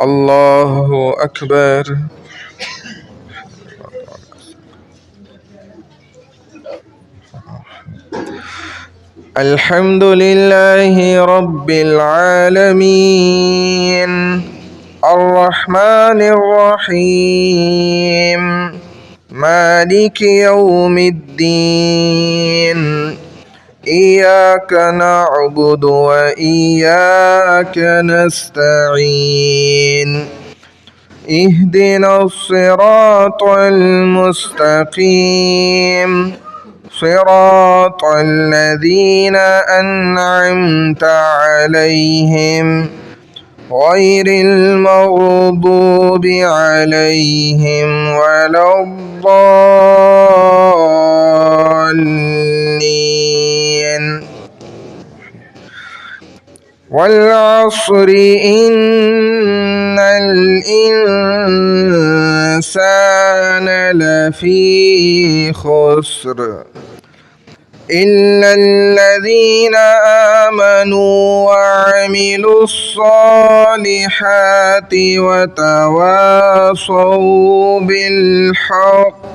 الله أكبر. الحمد لله رب العالمين الرحمن الرحيم مالك يوم الدين إياك نعبد وإياك نستعين اهدنا الصراط المستقيم صراط الذين أنعمت عليهم غير المغضوب عليهم ولا الضالين. والعصر إن الإنسان لفي خسر إلا الذين آمنوا وعملوا الصالحات وتواصوا بالحق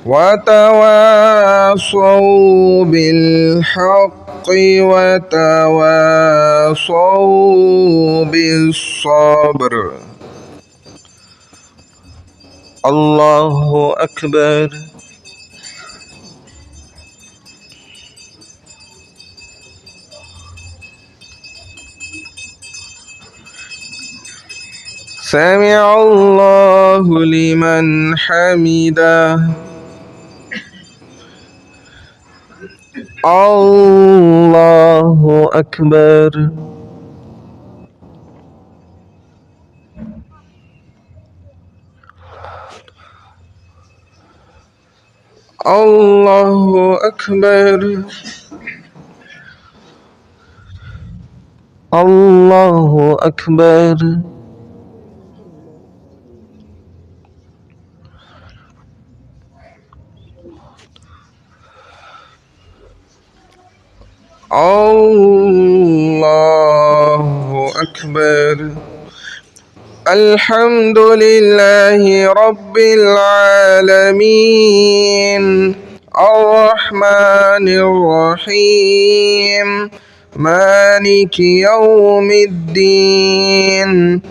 وتواصوا بالصبر. الله أكبر. سمع الله لمن حمده. الله أكبر. الله أكبر. الله أكبر. الله أكبر. الحمد لله رب العالمين الرحمن الرحيم مالك يوم الدين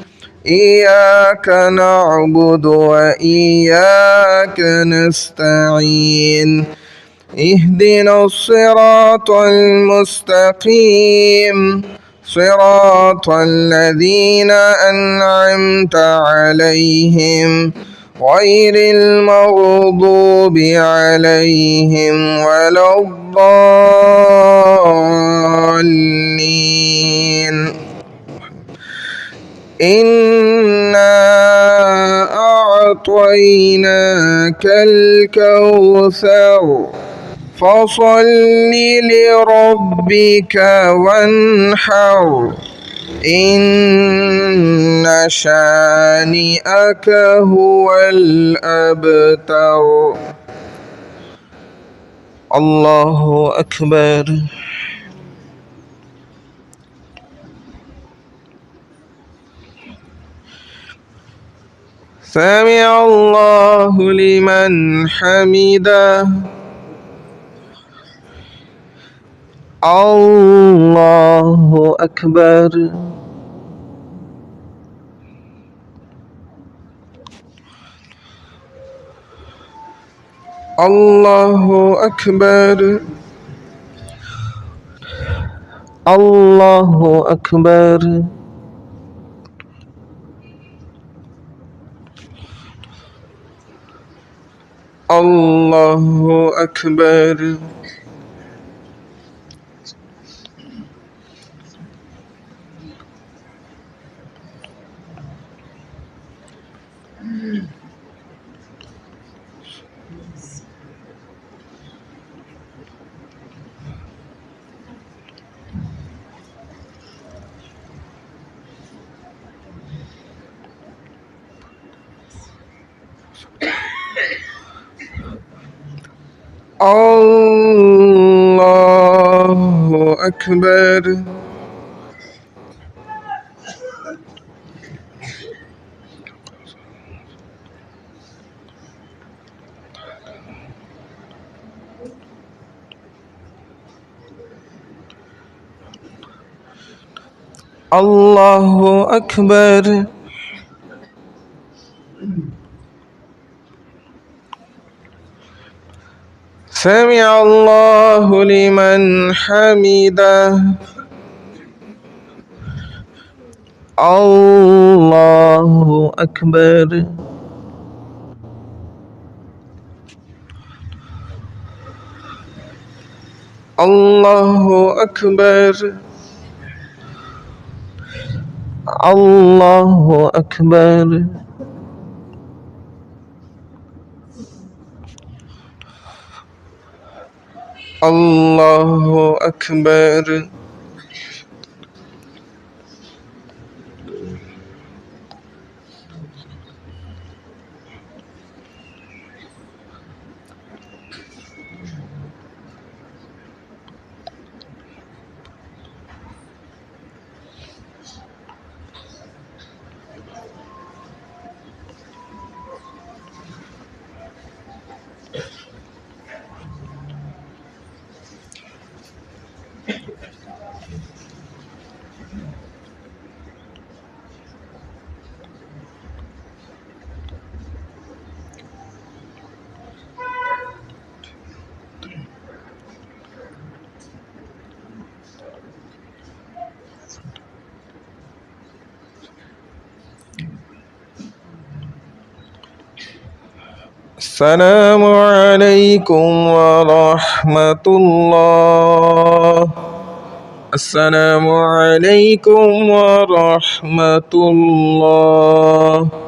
إياك نعبد وإياك نستعين اهدنا الصراط المستقيم صراط الذين أنعمت عليهم غير المغضوب عليهم ولا الضالين. إنا أعطيناك الكوثر فصل لربك وانحر إن شانئك هو الأبتر. الله أكبر. سمع الله لمن حمده. الله أكبر. الله أكبر. الله أكبر. الله أكبر. الله أكبر. الله أكبر. سمع الله لمن حمده. الله أكبر. الله أكبر. الله أكبر. الله أكبر. السلام عليكم ورحمة الله. السلام عليكم ورحمة الله.